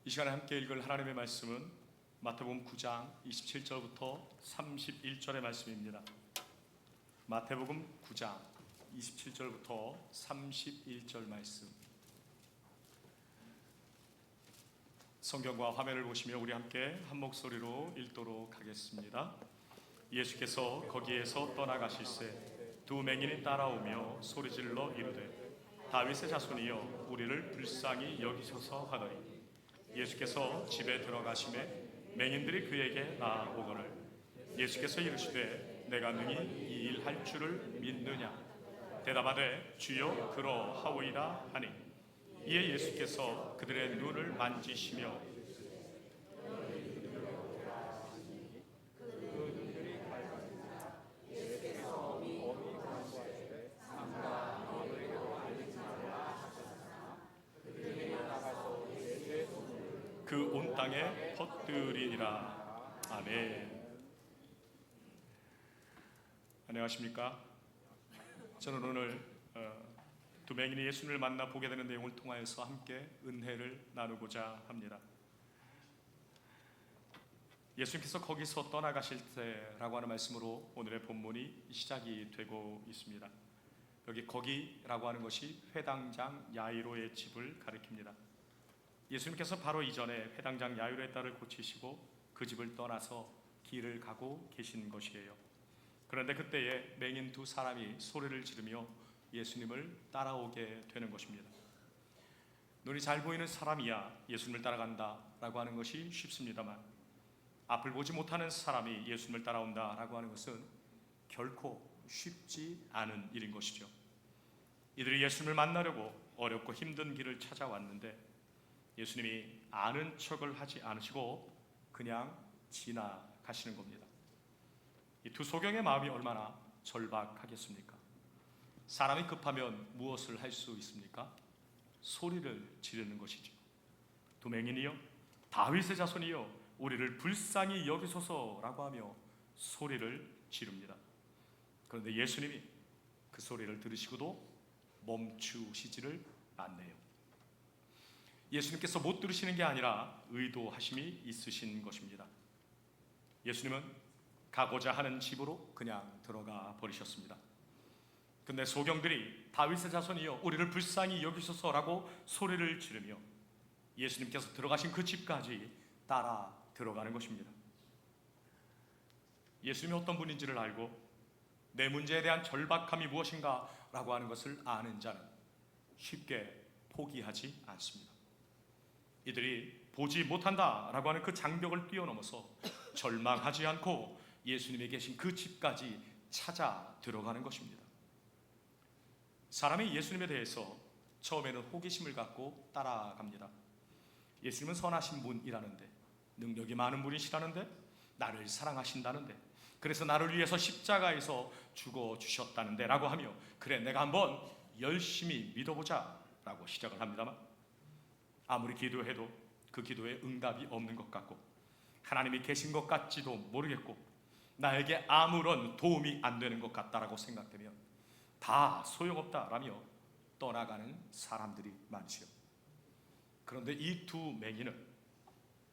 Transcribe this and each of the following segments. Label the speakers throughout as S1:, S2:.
S1: 이 시간에 함께 읽을 하나님의 말씀은 마태복음 9장 27절부터 31절의 말씀입니다. 마태복음 9장 27절부터 31절 말씀. 성경과 화면을 보시며 우리 함께 한 목소리로 읽도록 하겠습니다. 예수께서 거기에서 떠나가실새 두 맹인이 따라오며 소리질러 이르되 다윗의 자손이여 우리를 불쌍히 여기소서 하더니 예수께서 집에 들어가시매 맹인들이 그에게 나아오거늘 예수께서 이르시되 내가 능히 이 일 할 줄을 믿느냐 대답하되 주여 그러하오이다 하니 이에 예수께서 그들의 눈을 만지시며 그 온 땅에 퍼뜨리니라. 아멘. 안녕하십니까? 저는 오늘 두 맹인이 예수님을 만나 보게 되는 내용을 통하여서 함께 은혜를 나누고자 합니다. 예수님께서 거기서 떠나가실 때라고 하는 말씀으로 오늘의 본문이 시작이 되고 있습니다. 여기 거기라고 하는 것이 회당장 야이로의 집을 가리킵니다. 예수님께서 바로 이전에 회당장 야이로의 딸을 고치시고 그 집을 떠나서 길을 가고 계신 것이에요. 그런데 그때에 맹인 두 사람이 소리를 지르며 예수님을 따라오게 되는 것입니다. 눈이 잘 보이는 사람이야 예수님을 따라간다라고 하는 것이 쉽습니다만 앞을 보지 못하는 사람이 예수님을 따라온다라고 하는 것은 결코 쉽지 않은 일인 것이죠. 이들이 예수님을 만나려고 어렵고 힘든 길을 찾아왔는데 예수님이 아는 척을 하지 않으시고 그냥 지나가시는 겁니다. 이 두 소경의 마음이 얼마나 절박하겠습니까? 사람이 급하면 무엇을 할 수 있습니까? 소리를 지르는 것이죠. 두 맹인이여 다윗의 자손이여 우리를 불쌍히 여기소서라고 하며 소리를 지릅니다. 그런데 예수님이 그 소리를 들으시고도 멈추시지를 않네요. 예수님께서 못 들으시는 게 아니라 의도하심이 있으신 것입니다. 예수님은 가고자 하는 집으로 그냥 들어가 버리셨습니다. 근데 소경들이 다윗의 자손이여 우리를 불쌍히 여기소서라고 소리를 지르며 예수님께서 들어가신 그 집까지 따라 들어가는 것입니다. 예수님이 어떤 분인지를 알고 내 문제에 대한 절박함이 무엇인가 라고 하는 것을 아는 자는 쉽게 포기하지 않습니다. 이들이 보지 못한다라고 하는 그 장벽을 뛰어넘어서 절망하지 않고 예수님이 계신 그 집까지 찾아 들어가는 것입니다. 사람이 예수님에 대해서 처음에는 호기심을 갖고 따라갑니다. 예수님은 선하신 분이라는데, 능력이 많은 분이시라는데, 나를 사랑하신다는데, 그래서 나를 위해서 십자가에서 죽어주셨다는데 라고 하며 그래 내가 한번 열심히 믿어보자 라고 시작을 합니다만 아무리 기도해도 그 기도에 응답이 없는 것 같고 하나님이 계신 것 같지도 모르겠고 나에게 아무런 도움이 안 되는 것 같다라고 생각되면 다 소용없다라며 떠나가는 사람들이 많지요. 그런데 이 두 맹인은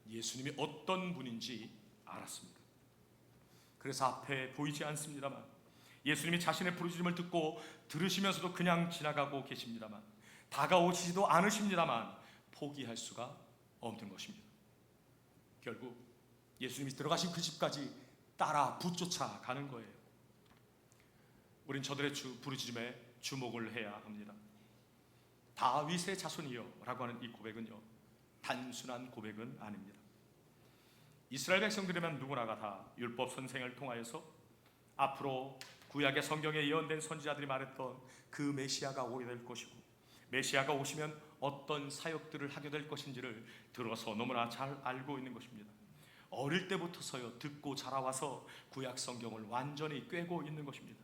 S1: 예수님이 어떤 분인지 알았습니다. 그래서 앞에 보이지 않습니다만 예수님이 자신의 부르짖음을 듣고 들으시면서도 그냥 지나가고 계십니다만 다가오시지도 않으십니다만 포기할 수가 없는 것입니다. 결국 예수님이 들어가신 그 집까지 따라 붙쫓아 가는 거예요. 우린 저들의 부르짖음에 주목을 해야 합니다. 다윗의 자손이여 라고 하는 이 고백은요 단순한 고백은 아닙니다. 이스라엘 백성들이면 누구나가 다 율법 선생을 통하여서 앞으로 구약의 성경에 예언된 선지자들이 말했던 그 메시아가 오게 될 것이고 메시아가 오시면 어떤 사역들을 하게 될 것인지를 들어서 너무나 잘 알고 있는 것입니다. 어릴 때부터서요 듣고 자라와서 구약 성경을 완전히 꿰고 있는 것입니다.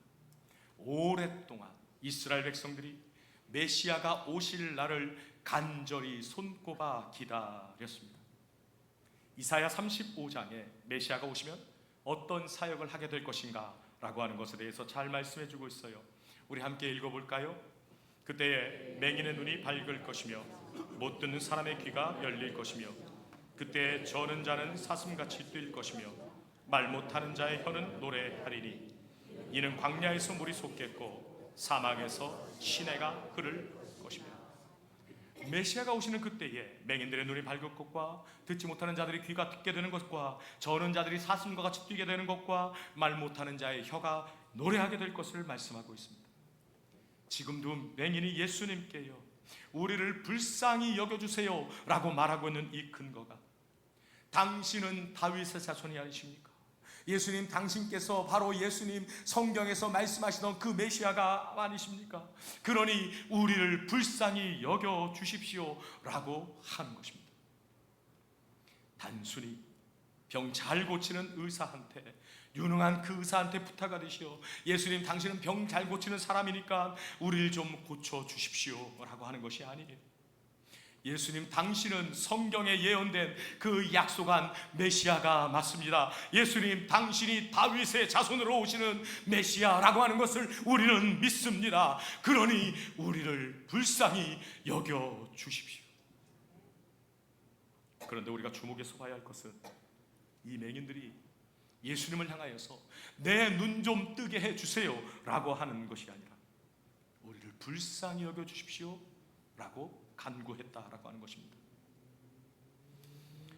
S1: 오랫동안 이스라엘 백성들이 메시아가 오실 날을 간절히 손꼽아 기다렸습니다. 이사야 35장에 메시아가 오시면 어떤 사역을 하게 될 것인가 라고 하는 것에 대해서 잘 말씀해 주고 있어요. 우리 함께 읽어볼까요? 그때에 맹인의 눈이 밝을 것이며 못 듣는 사람의 귀가 열릴 것이며 그때 저는 자는 사슴같이 뛸 것이며 말 못하는 자의 혀는 노래하리니 이는 광야에서 물이 솟겠고 사막에서 시내가 흐를 것이며. 메시아가 오시는 그때에 맹인들의 눈이 밝을 것과 듣지 못하는 자들이 귀가 듣게 되는 것과 저는 자들이 사슴과 같이 뛰게 되는 것과 말 못하는 자의 혀가 노래하게 될 것을 말씀하고 있습니다. 지금도 맹인이 예수님께요, 우리를 불쌍히 여겨주세요 라고 말하고 있는 이 근거가, 당신은 다윗의 자손이 아니십니까? 예수님, 당신께서 바로 예수님 성경에서 말씀하시던 그 메시아가 아니십니까? 그러니 우리를 불쌍히 여겨주십시오 라고 하는 것입니다. 단순히 병 잘 고치는 의사한테, 유능한 그 의사한테 부탁하듯이요, 예수님 당신은 병 잘 고치는 사람이니까 우리를 좀 고쳐주십시오 라고 하는 것이 아니에요. 예수님 당신은 성경에 예언된 그 약속한 메시아가 맞습니다. 예수님 당신이 다윗의 자손으로 오시는 메시아라고 하는 것을 우리는 믿습니다. 그러니 우리를 불쌍히 여겨주십시오. 그런데 우리가 주목해서 봐야 할 것은 이 맹인들이 예수님을 향하여서 내 눈 좀 뜨게 해주세요 라고 하는 것이 아니라 우리를 불쌍히 여겨주십시오 라고 간구했다라고 하는 것입니다.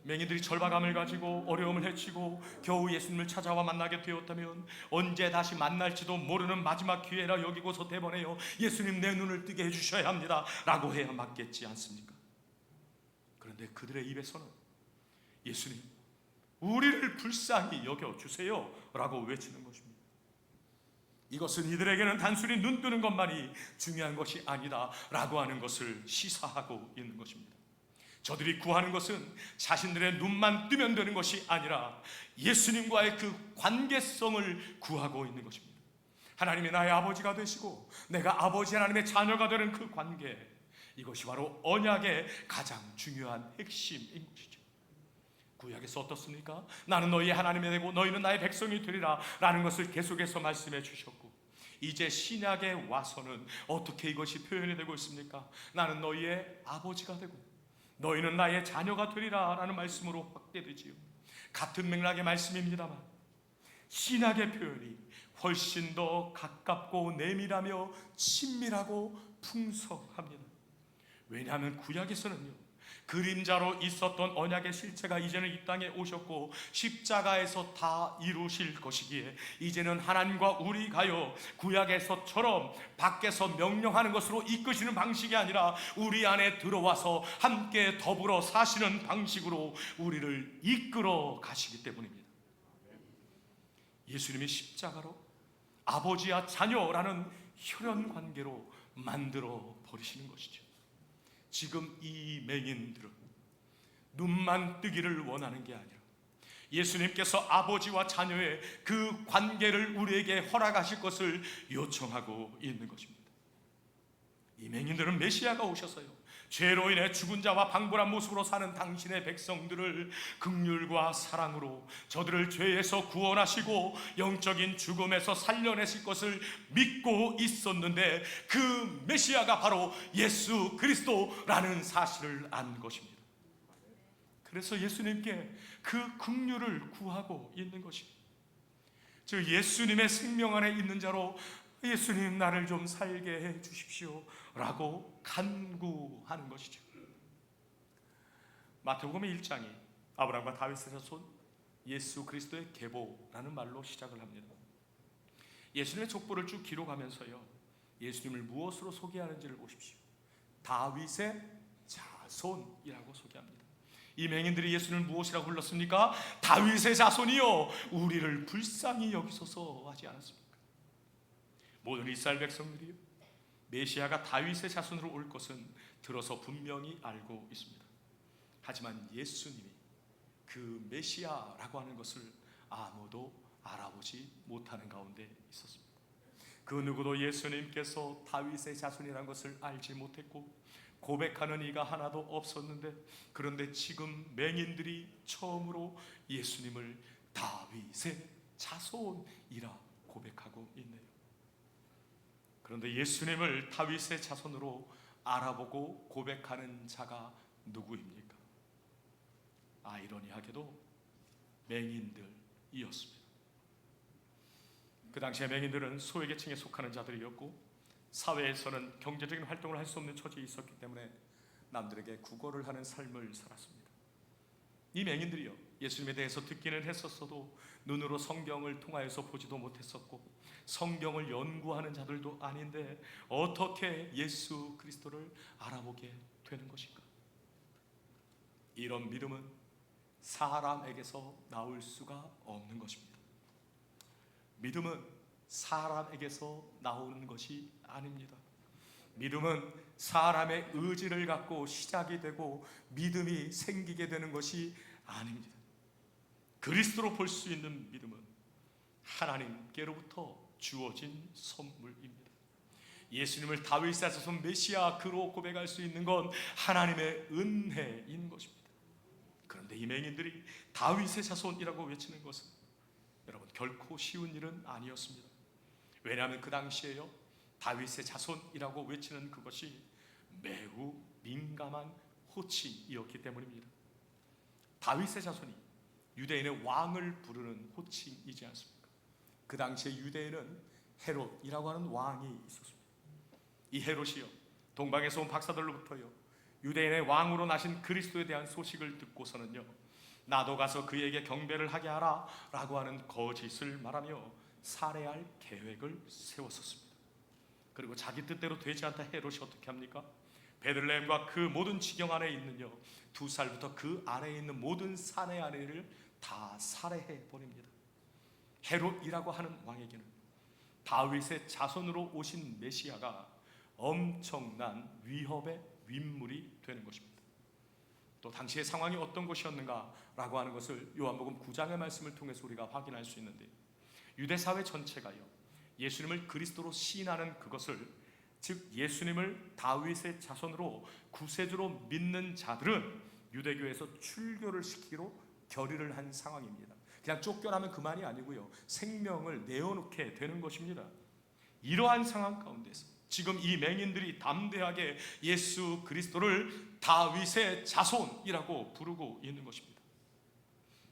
S1: 맹인들이 절박함을 가지고 어려움을 헤치고 겨우 예수님을 찾아와 만나게 되었다면 언제 다시 만날지도 모르는 마지막 기회라 여기고서 대번에요, 예수님 내 눈을 뜨게 해주셔야 합니다 라고 해야 맞겠지 않습니까? 그런데 그들의 입에서는 예수님 우리를 불쌍히 여겨주세요 라고 외치는 것입니다. 이것은 이들에게는 단순히 눈 뜨는 것만이 중요한 것이 아니다 라고 하는 것을 시사하고 있는 것입니다. 저들이 구하는 것은 자신들의 눈만 뜨면 되는 것이 아니라 예수님과의 그 관계성을 구하고 있는 것입니다. 하나님이 나의 아버지가 되시고 내가 아버지 하나님의 자녀가 되는 그 관계, 이것이 바로 언약의 가장 중요한 핵심인 것이죠. 구약에서 어떻습니까? 나는 너희의 하나님이 되고 너희는 나의 백성이 되리라 라는 것을 계속해서 말씀해 주셨고, 이제 신약에 와서는 어떻게 이것이 표현이 되고 있습니까? 나는 너희의 아버지가 되고 너희는 나의 자녀가 되리라 라는 말씀으로 확대되지요. 같은 맥락의 말씀입니다만 신약의 표현이 훨씬 더 가깝고 내밀하며 친밀하고 풍성합니다. 왜냐하면 구약에서는요, 그림자로 있었던 언약의 실체가 이제는 이 땅에 오셨고 십자가에서 다 이루실 것이기에 이제는 하나님과 우리가요, 구약에서처럼 밖에서 명령하는 것으로 이끄시는 방식이 아니라 우리 안에 들어와서 함께 더불어 사시는 방식으로 우리를 이끌어 가시기 때문입니다. 예수님이 십자가로 아버지와 자녀라는 혈연 관계로 만들어 버리시는 것이죠. 지금 이 맹인들은 눈만 뜨기를 원하는 게 아니라 예수님께서 아버지와 자녀의 그 관계를 우리에게 허락하실 것을 요청하고 있는 것입니다. 이 맹인들은 메시아가 오셔서요, 죄로 인해 죽은 자와 방불한 모습으로 사는 당신의 백성들을 긍휼과 사랑으로 저들을 죄에서 구원하시고 영적인 죽음에서 살려내실 것을 믿고 있었는데 그 메시아가 바로 예수 그리스도라는 사실을 안 것입니다. 그래서 예수님께 그 긍휼을 구하고 있는 것입니다. 즉 예수님의 생명 안에 있는 자로 예수님 나를 좀 살게 해 주십시오 라고 간구하는 것이죠. 마태복음 1장이 아브라함과 다윗의 자손 예수 그리스도의 계보라는 말로 시작을 합니다. 예수님의 족보를 쭉 기록하면서요, 예수님을 무엇으로 소개하는지를 보십시오. 다윗의 자손이라고 소개합니다. 이 맹인들이 예수님을 무엇이라고 불렀습니까? 다윗의 자손이요 우리를 불쌍히 여기소서 하지 않았습니까? 모든 이스라엘 백성들이요, 메시아가 다윗의 자손으로 올 것은 들어서 분명히 알고 있습니다. 하지만 예수님이 그 메시아라고 하는 것을 아무도 알아보지 못하는 가운데 있었습니다. 그 누구도 예수님께서 다윗의 자손이라는 것을 알지 못했고 고백하는 이가 하나도 없었는데, 그런데 지금 맹인들이 처음으로 예수님을 다윗의 자손이라 고백하고 있네요. 그런데 예수님을 다윗의 자손으로 알아보고 고백하는 자가 누구입니까? 아이러니하게도 맹인들이었습니다. 그 당시에 맹인들은 소외계층에 속하는 자들이었고 사회에서는 경제적인 활동을 할 수 없는 처지에 있었기 때문에 남들에게 구걸을 하는 삶을 살았습니다. 이 맹인들이요, 예수님에 대해서 듣기는 했었어도 눈으로 성경을 통하여서 보지도 못했었고 성경을 연구하는 자들도 아닌데 어떻게 예수 그리스도를 알아보게 되는 것인가? 이런 믿음은 사람에게서 나올 수가 없는 것입니다. 믿음은 사람에게서 나오는 것이 아닙니다. 믿음은 사람의 의지를 갖고 시작이 되고 믿음이 생기게 되는 것이 아닙니다. 그리스도로 볼 수 있는 믿음은 하나님께로부터 주어진 선물입니다. 예수님을 다윗의 자손 메시아 그로 고백할 수 있는 건 하나님의 은혜인 것입니다. 그런데 이 맹인들이 다윗의 자손이라고 외치는 것은 여러분 결코 쉬운 일은 아니었습니다. 왜냐하면 그 당시에요, 다윗의 자손이라고 외치는 그것이 매우 민감한 호칭이었기 때문입니다. 다윗의 자손이 유대인의 왕을 부르는 호칭이지 않습니까? 그 당시에 유대인은 헤롯이라고 하는 왕이 있었습니다. 이 헤롯이요, 동방에서 온 박사들로부터요 유대인의 왕으로 나신 그리스도에 대한 소식을 듣고서는요, 나도 가서 그에게 경배를 하게 하라 라고 하는 거짓을 말하며 살해할 계획을 세웠었습니다. 그리고 자기 뜻대로 되지 않다 헤롯이 어떻게 합니까? 베들레헴과 그 모든 지경 안에 있는요 2살부터 그 아래에 있는 모든 사내 아내를 다 살해해 버립니다. 헤롯이라고 하는 왕에게는 다윗의 자손으로 오신 메시아가 엄청난 위협의 윗물이 되는 것입니다. 또 당시의 상황이 어떤 것이었는가라고 하는 것을 요한복음 9장의 말씀을 통해서 우리가 확인할 수 있는데, 유대 사회 전체가요 예수님을 그리스도로 시인하는 그것을, 즉 예수님을 다윗의 자손으로 구세주로 믿는 자들은 유대교에서 출교를 시키기로 결의를 한 상황입니다. 그냥 쫓겨나면 그만이 아니고요 생명을 내어놓게 되는 것입니다. 이러한 상황 가운데서 지금 이 맹인들이 담대하게 예수 그리스도를 다윗의 자손이라고 부르고 있는 것입니다.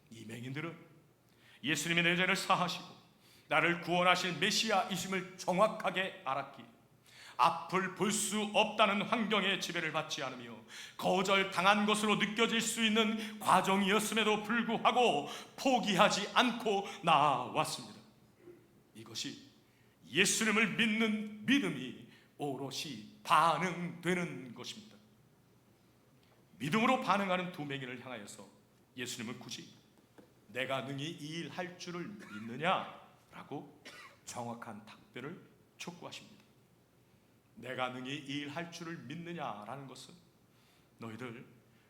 S1: 이 맹인들은 예수님이 내 죄를 사하시고 나를 구원하실 메시아이심을 정확하게 알았기에 앞을 볼 수 없다는 환경의 지배를 받지 않으며 거절당한 것으로 느껴질 수 있는 과정이었음에도 불구하고 포기하지 않고 나아왔습니다. 이것이 예수님을 믿는 믿음이 오롯이 반응되는 것입니다. 믿음으로 반응하는 두 맹인을 향하여서 예수님은 굳이 내가 능히 이 일 할 줄을 믿느냐라고 정확한 답변을 촉구하십니다. 내가 능히 이 일 할 줄을 믿느냐라는 것은 너희들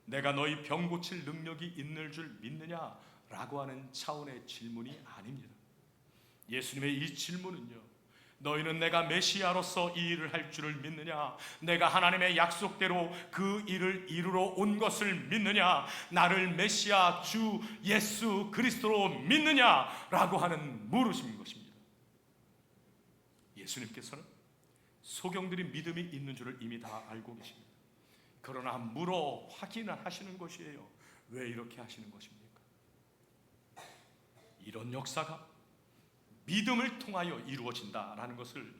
S1: 내가 너희 병 고칠 능력이 있는 줄 믿느냐라고 하는 차원의 질문이 아닙니다. 예수님의 이 질문은요, 너희는 내가 메시아로서 이 일을 할 줄을 믿느냐, 내가 하나님의 약속대로 그 일을 이루러 온 것을 믿느냐, 나를 메시아 주 예수 그리스도로 믿느냐라고 하는 물으심인 것입니다. 예수님께서는 소경들이 믿음이 있는 줄을 이미 다 알고 계십니다. 그러나 물어 확인을 하시는 것이에요. 왜 이렇게 하시는 것입니까? 이런 역사가 믿음을 통하여 이루어진다라는 것을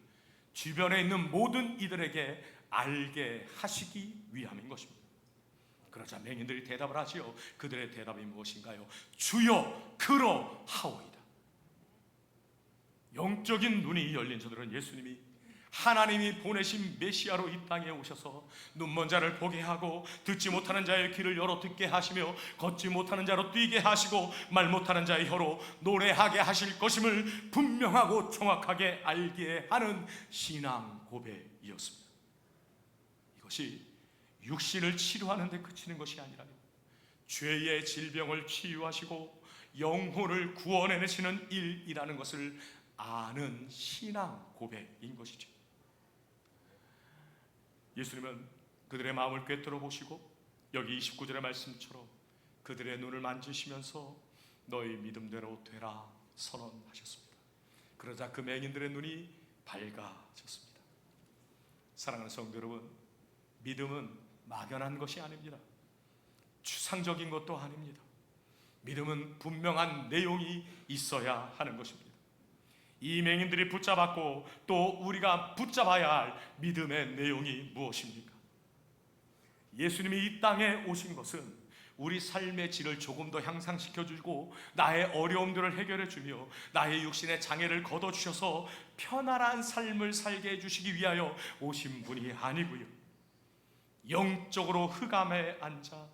S1: 주변에 있는 모든 이들에게 알게 하시기 위함인 것입니다. 그러자 맹인들이 대답을 하지요. 그들의 대답이 무엇인가요? 주여 그러하오이다. 영적인 눈이 열린 저들은 예수님이 하나님이 보내신 메시아로 이 땅에 오셔서 눈먼 자를 보게 하고 듣지 못하는 자의 귀를 열어 듣게 하시며 걷지 못하는 자로 뛰게 하시고 말 못하는 자의 혀로 노래하게 하실 것임을 분명하고 정확하게 알게 하는 신앙 고백이었습니다. 이것이 육신을 치료하는 데 그치는 것이 아니라요, 죄의 질병을 치유하시고 영혼을 구원해내시는 일이라는 것을 아는 신앙 고백인 것이죠. 예수님은 그들의 마음을 꿰뚫어 보시고 여기 29절의 말씀처럼 그들의 눈을 만지시면서 너희 믿음대로 되라 선언하셨습니다. 그러자 그 맹인들의 눈이 밝아졌습니다. 사랑하는 성도 여러분, 믿음은 막연한 것이 아닙니다. 추상적인 것도 아닙니다. 믿음은 분명한 내용이 있어야 하는 것입니다. 이 맹인들이 붙잡았고 또 우리가 붙잡아야 할 믿음의 내용이 무엇입니까? 예수님이 이 땅에 오신 것은 우리 삶의 질을 조금 더 향상시켜주고 나의 어려움들을 해결해주며 나의 육신의 장애를 걷어주셔서 편안한 삶을 살게 해주시기 위하여 오신 분이 아니고요, 영적으로 흑암에 앉아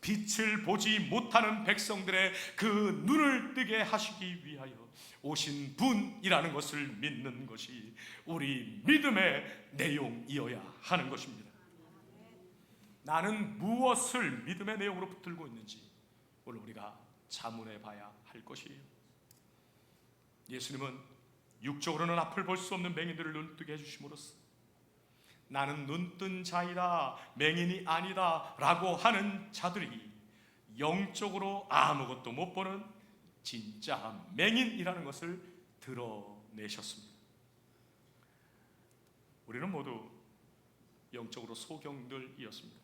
S1: 빛을 보지 못하는 백성들의 그 눈을 뜨게 하시기 위하여 오신 분이라는 것을 믿는 것이 우리 믿음의 내용이어야 하는 것입니다. 나는 무엇을 믿음의 내용으로 붙들고 있는지 오늘 우리가 자문해 봐야 할 것이에요. 예수님은 육적으로는 앞을 볼 수 없는 맹인들을 눈뜨게 해주심으로써 나는 눈뜬 자이다, 맹인이 아니다 라고 하는 자들이 영적으로 아무것도 못 보는 진짜 맹인이라는 것을 드러내셨습니다. 우리는 모두 영적으로 소경들이었습니다.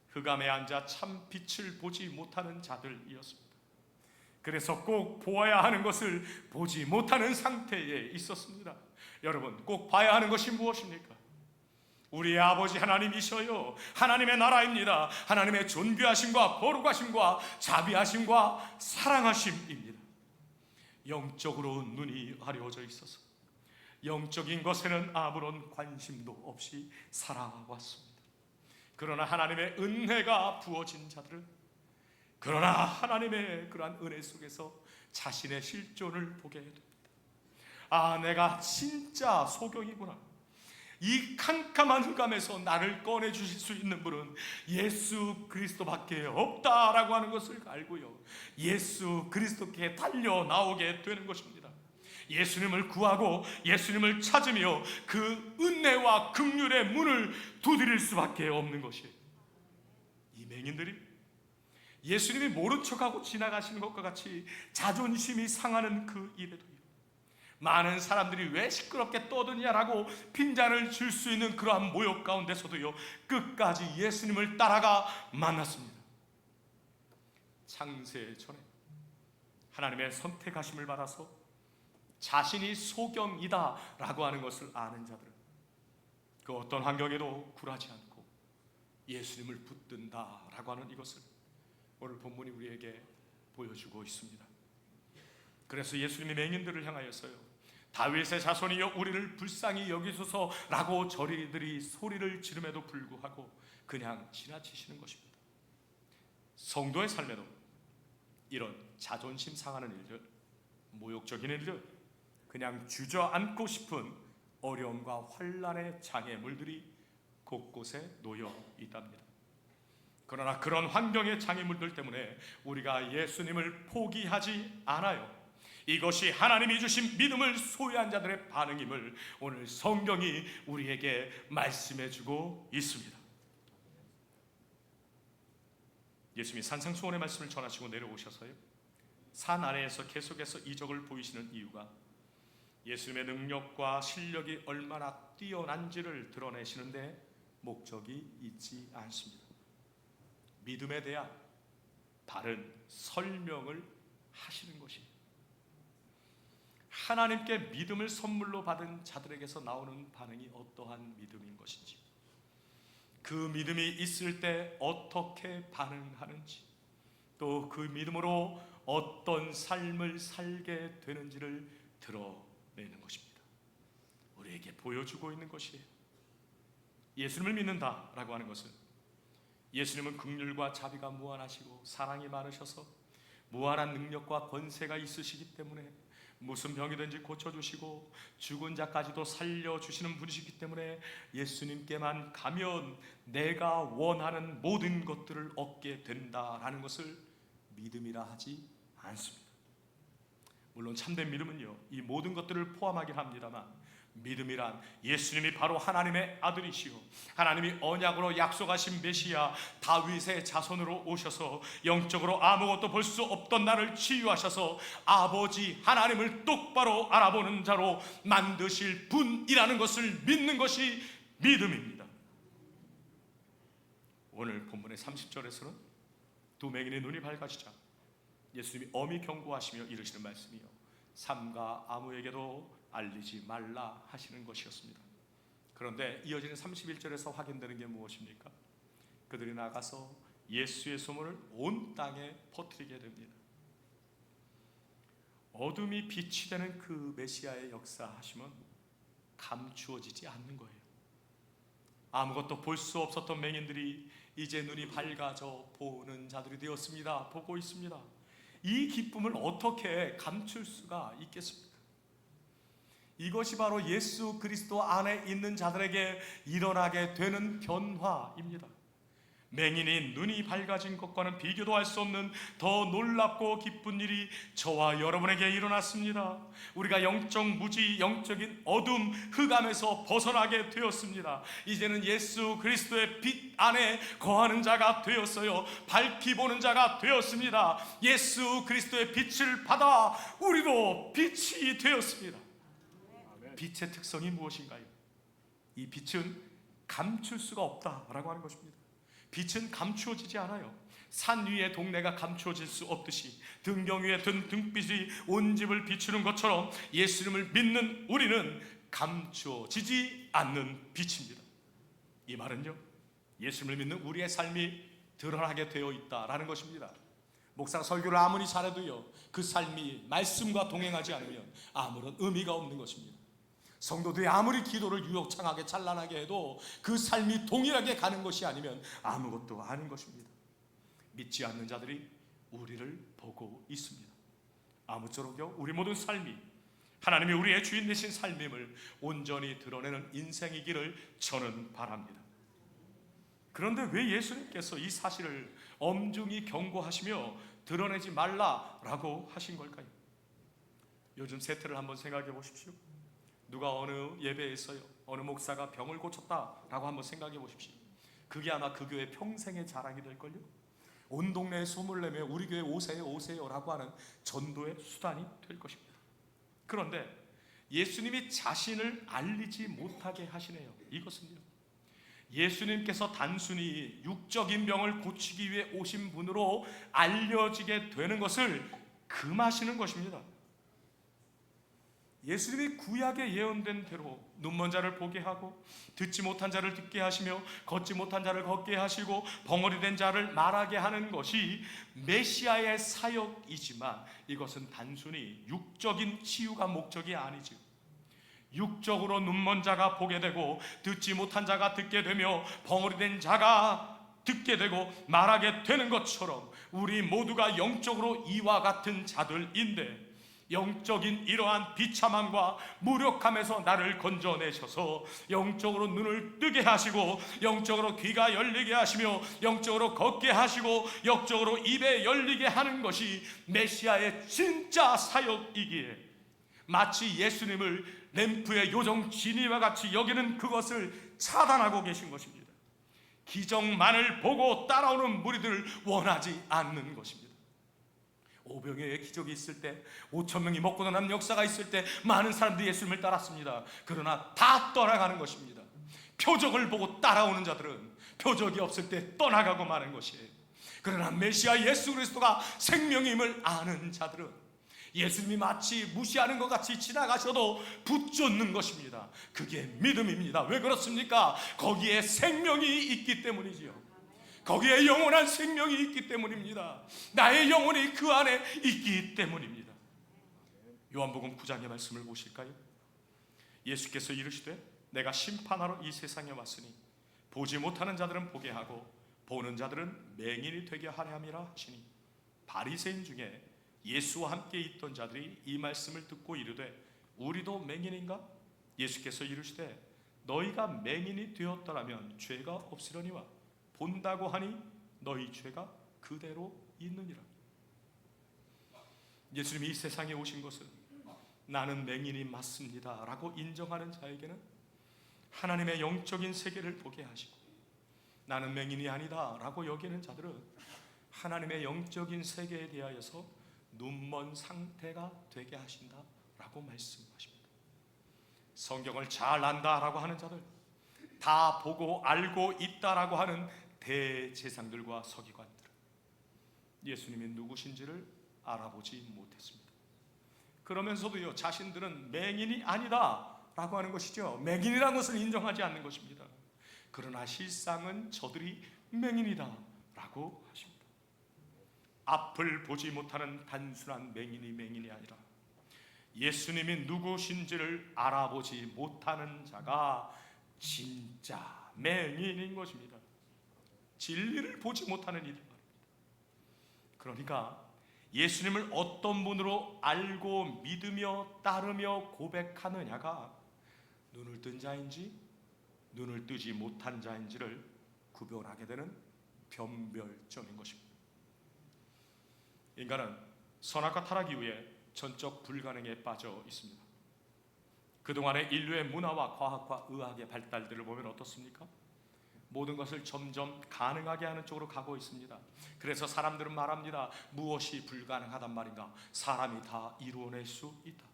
S1: 흑암에 앉아 참 빛을 보지 못하는 자들이었습니다. 그래서 꼭 보아야 하는 것을 보지 못하는 상태에 있었습니다. 여러분, 꼭 봐야 하는 것이 무엇입니까? 우리의 아버지 하나님이셔요. 하나님의 나라입니다. 하나님의 존귀하심과 거룩하심과 자비하심과 사랑하심입니다. 영적으로 눈이 가려져 있어서 영적인 것에는 아무런 관심도 없이 살아왔습니다. 그러나 하나님의 은혜가 부어진 자들은, 그러나 하나님의 그러한 은혜 속에서 자신의 실존을 보게 됩니다. 아, 내가 진짜 소경이구나. 이 캄캄한 흑암에서 나를 꺼내주실 수 있는 분은 예수 그리스도밖에 없다라고 하는 것을 알고요, 예수 그리스도께 달려 나오게 되는 것입니다. 예수님을 구하고 예수님을 찾으며 그 은혜와 긍휼의 문을 두드릴 수밖에 없는 것이에요. 이 맹인들이 예수님이 모른 척하고 지나가시는 것과 같이 자존심이 상하는 그 일에도요, 많은 사람들이 왜 시끄럽게 떠드냐라고 핀잔을 줄 수 있는 그러한 모욕 가운데서도요, 끝까지 예수님을 따라가 만났습니다. 창세 전에 하나님의 선택하심을 받아서 자신이 소경이다 라고 하는 것을 아는 자들은 그 어떤 환경에도 굴하지 않고 예수님을 붙든다 라고 하는 이것을 오늘 본문이 우리에게 보여주고 있습니다. 그래서 예수님이 맹인들을 향하여서요, 다윗의 자손이여 우리를 불쌍히 여기소서 라고 저희들이 소리를 지름에도 불구하고 그냥 지나치시는 것입니다. 성도의 삶에도 이런 자존심 상하는 일들, 모욕적인 일들, 그냥 주저앉고 싶은 어려움과 환난의 장애물들이 곳곳에 놓여 있답니다. 그러나 그런 환경의 장애물들 때문에 우리가 예수님을 포기하지 않아요. 이것이 하나님이 주신 믿음을 소유한 자들의 반응임을 오늘 성경이 우리에게 말씀해주고 있습니다. 예수님이 산상수훈의 말씀을 전하시고 내려오셔서요, 산 아래에서 계속해서 이적을 보이시는 이유가 예수님의 능력과 실력이 얼마나 뛰어난지를 드러내시는데 목적이 있지 않습니다. 믿음에 대한 바른 설명을 하시는 것입니다. 하나님께 믿음을 선물로 받은 자들에게서 나오는 반응이 어떠한 믿음인 것인지, 그 믿음이 있을 때 어떻게 반응하는지, 또 그 믿음으로 어떤 삶을 살게 되는지를 드러내는 것입니다. 우리에게 보여주고 있는 것이에요. 예수님을 믿는다라고 하는 것은 예수님은 긍휼과 자비가 무한하시고 사랑이 많으셔서 무한한 능력과 권세가 있으시기 때문에 무슨 병이든지 고쳐주시고 죽은 자까지도 살려주시는 분이시기 때문에 예수님께만 가면 내가 원하는 모든 것들을 얻게 된다라는 것을 믿음이라 하지 않습니다. 물론 참된 믿음은요, 이 모든 것들을 포함하긴 합니다만, 믿음이란 예수님이 바로 하나님의 아들이시오, 하나님이 언약으로 약속하신 메시아 다윗의 자손으로 오셔서 영적으로 아무것도 볼 수 없던 나를 치유하셔서 아버지 하나님을 똑바로 알아보는 자로 만드실 분이라는 것을 믿는 것이 믿음입니다. 오늘 본문의 30절에서는 두 맹인의 눈이 밝아지자 예수님이 엄히 경고하시며 이르시는 말씀이요, 삼가 아무에게도 알리지 말라 하시는 것이었습니다. 그런데 이어지는 31절에서 확인되는 게 무엇입니까? 그들이 나가서 예수의 소문을 온 땅에 퍼뜨리게 됩니다. 어둠이 빛이 되는 그 메시아의 역사하심은 감추어지지 않는 거예요. 아무것도 볼 수 없었던 맹인들이 이제 눈이 밝아져 보는 자들이 되었습니다. 보고 있습니다. 이 기쁨을 어떻게 감출 수가 있겠습니까? 이것이 바로 예수 그리스도 안에 있는 자들에게 일어나게 되는 변화입니다. 맹인이 눈이 밝아진 것과는 비교도 할 수 없는 더 놀랍고 기쁜 일이 저와 여러분에게 일어났습니다. 우리가 영적 무지, 영적인 어둠, 흑암에서 벗어나게 되었습니다. 이제는 예수 그리스도의 빛 안에 거하는 자가 되었어요. 밝히 보는 자가 되었습니다. 예수 그리스도의 빛을 받아 우리도 빛이 되었습니다. 빛의 특성이 무엇인가요? 이 빛은 감출 수가 없다라고 하는 것입니다. 빛은 감추어지지 않아요. 산 위의 동네가 감추어질 수 없듯이 등경 위에 든 등빛이 온 집을 비추는 것처럼 예수님을 믿는 우리는 감추어지지 않는 빛입니다. 이 말은요, 예수님을 믿는 우리의 삶이 드러나게 되어 있다라는 것입니다. 목사가 설교를 아무리 잘해도요, 그 삶이 말씀과 동행하지 않으면 아무런 의미가 없는 것입니다. 성도들이 아무리 기도를 유욕창하게 찬란하게 해도 그 삶이 동일하게 가는 것이 아니면 아무것도 아닌 것입니다. 믿지 않는 자들이 우리를 보고 있습니다. 아무쪼록요, 우리 모든 삶이 하나님이 우리의 주인 되신 삶임을 온전히 드러내는 인생이기를 저는 바랍니다. 그런데 왜 예수님께서 이 사실을 엄중히 경고하시며 드러내지 말라라고 하신 걸까요? 요즘 세태를 한번 생각해 보십시오. 누가 어느 예배에서요, 어느 목사가 병을 고쳤다라고 한번 생각해 보십시오. 그게 아마 그 교회 평생의 자랑이 될걸요. 온 동네에 소문을 내며 우리 교회 오세요 오세요 라고 하는 전도의 수단이 될 것입니다. 그런데 예수님이 자신을 알리지 못하게 하시네요. 이것은요, 예수님께서 단순히 육적인 병을 고치기 위해 오신 분으로 알려지게 되는 것을 금하시는 것입니다. 예수님이 구약에 예언된 대로 눈먼 자를 보게 하고 듣지 못한 자를 듣게 하시며 걷지 못한 자를 걷게 하시고 벙어리 된 자를 말하게 하는 것이 메시아의 사역이지만 이것은 단순히 육적인 치유가 목적이 아니죠. 육적으로 눈먼 자가 보게 되고 듣지 못한 자가 듣게 되며 벙어리 된 자가 듣게 되고 말하게 되는 것처럼 우리 모두가 영적으로 이와 같은 자들인데, 영적인 이러한 비참함과 무력함에서 나를 건져내셔서 영적으로 눈을 뜨게 하시고 영적으로 귀가 열리게 하시며 영적으로 걷게 하시고 영적으로 입에 열리게 하는 것이 메시아의 진짜 사역이기에 마치 예수님을 램프의 요정 지니와 같이 여기는 그것을 차단하고 계신 것입니다. 기적만을 보고 따라오는 무리들을 원하지 않는 것입니다. 오병이어의 기적이 있을 때, 5,000명이 먹고 난 역사가 있을 때 많은 사람들이 예수님을 따랐습니다. 그러나 다 떠나가는 것입니다. 표적을 보고 따라오는 자들은 표적이 없을 때 떠나가고 마는 것이에요. 그러나 메시아 예수 그리스도가 생명임을 아는 자들은 예수님이 마치 무시하는 것 같이 지나가셔도 붙잡는 것입니다. 그게 믿음입니다. 왜 그렇습니까? 거기에 생명이 있기 때문이지요. 거기에 영원한 생명이 있기 때문입니다. 나의 영혼이 그 안에 있기 때문입니다. 요한복음 9장의 말씀을 보실까요? 예수께서 이르시되 내가 심판하러 이 세상에 왔으니 보지 못하는 자들은 보게 하고 보는 자들은 맹인이 되게 하려 함이라 하시니, 바리새인 중에 예수와 함께 있던 자들이 이 말씀을 듣고 이르되 우리도 맹인인가? 예수께서 이르시되 너희가 맹인이 되었더라면 죄가 없으려니와 본다고 하니 너희 죄가 그대로 있느니라. 예수님이 이 세상에 오신 것은 나는 맹인이 맞습니다 라고 인정하는 자에게는 하나님의 영적인 세계를 보게 하시고, 나는 맹인이 아니다 라고 여기는 자들은 하나님의 영적인 세계에 대하여서 눈먼 상태가 되게 하신다 라고 말씀하십니다. 성경을 잘 안다라고 하는 자들, 다 보고 알고 있다라고 하는 대제사장들과 서기관들, 예수님이 누구신지를 알아보지 못했습니다. 그러면서도요, 자신들은 맹인이 아니다 라고 하는 것이죠. 맹인이라는 것을 인정하지 않는 것입니다. 그러나 실상은 저들이 맹인이다 라고 하십니다. 앞을 보지 못하는 단순한 맹인이 아니라 예수님이 누구신지를 알아보지 못하는 자가 진짜 맹인인 것입니다. 진리를 보지 못하는 이들 말입니다. 그러니까 예수님을 어떤 분으로 알고 믿으며 따르며 고백하느냐가 눈을 뜬 자인지 눈을 뜨지 못한 자인지를 구별하게 되는 변별점인 것입니다. 인간은 선악과 타락 이후에 전적 불가능에 빠져 있습니다. 그동안의 인류의 문화와 과학과 의학의 발달들을 보면 어떻습니까? 모든 것을 점점 가능하게 하는 쪽으로 가고 있습니다. 그래서 사람들은 말합니다. 무엇이 불가능하단 말인가? 사람이 다 이루어낼 수 있다.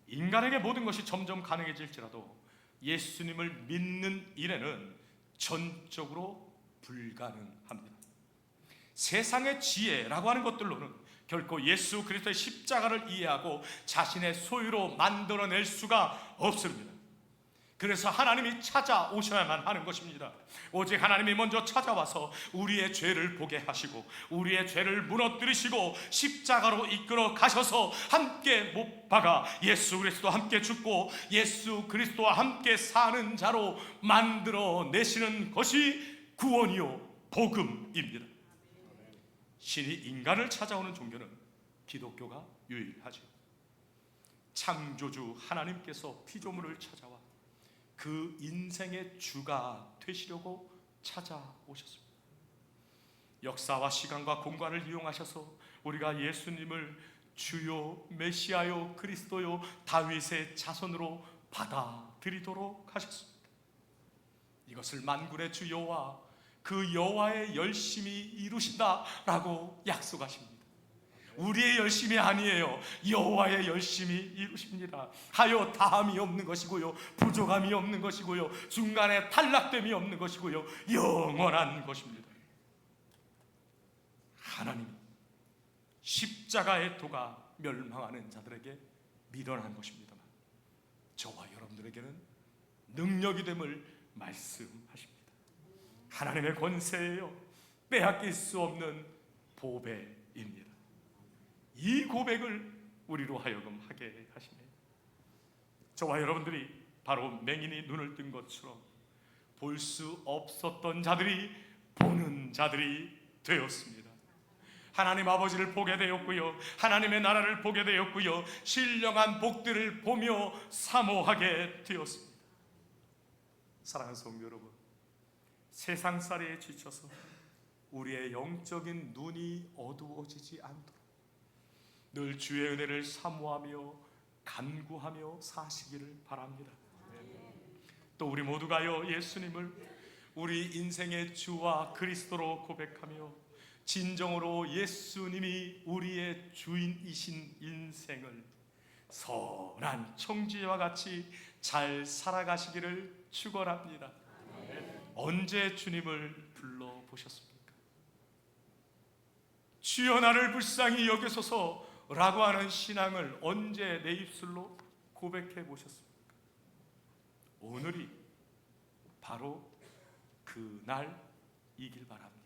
S1: 인간에게 모든 것이 점점 가능해질지라도 예수님을 믿는 일에는 전적으로 불가능합니다. 세상의 지혜라고 하는 것들로는 결코 예수 그리스도의 십자가를 이해하고 자신의 소유로 만들어낼 수가 없습니다. 그래서 하나님이 찾아오셔야만 하는 것입니다. 오직 하나님이 먼저 찾아와서 우리의 죄를 보게 하시고 우리의 죄를 무너뜨리시고 십자가로 이끌어 가셔서 함께 못 박아 예수 그리스도와 함께 죽고 예수 그리스도와 함께 사는 자로 만들어 내시는 것이 구원이요 복음입니다. 신이 인간을 찾아오는 종교는 기독교가 유일하죠. 창조주 하나님께서 피조물을 찾아와 그 인생의 주가 되시려고 찾아오셨습니다. 역사와 시간과 공간을 이용하셔서 우리가 예수님을 주요 메시아요 그리스도요 다윗의 자손으로 받아들이도록 하셨습니다. 이것을 만군의 주 여호와 그 여호와의 열심히 이루신다라고 약속하십니다. 우리의 열심이 아니에요. 여호와의 열심히 이루십니다. 하여 다함이 없는 것이고요, 부족함이 없는 것이고요, 중간에 탈락됨이 없는 것이고요, 영원한 것입니다. 하나님이 십자가의 도가 멸망하는 자들에게 미련한 것입니다만 저와 여러분들에게는 능력이 됨을 말씀하십니다. 하나님의 권세예요. 빼앗길 수 없는 보배입니다. 이 고백을 우리로 하여금 하게 하시네요. 저와 여러분들이 바로 맹인이 눈을 뜬 것처럼 볼 수 없었던 자들이 보는 자들이 되었습니다. 하나님 아버지를 보게 되었고요, 하나님의 나라를 보게 되었고요, 신령한 복들을 보며 사모하게 되었습니다. 사랑하는 성도 여러분, 세상살이에 지쳐서 우리의 영적인 눈이 어두워지지 않도록 늘 주의 은혜를 사모하며 간구하며 사시기를 바랍니다. 또 우리 모두가요, 예수님을 우리 인생의 주와 그리스도로 고백하며 진정으로 예수님이 우리의 주인이신 인생을 선한 청지와 같이 잘 살아가시기를 축원합니다. 언제 주님을 불러보셨습니까? 주여 나를 불쌍히 여기소서 라고 하는 신앙을 언제 내 입술로 고백해 보셨습니까? 오늘이 바로 그 날이길 바랍니다.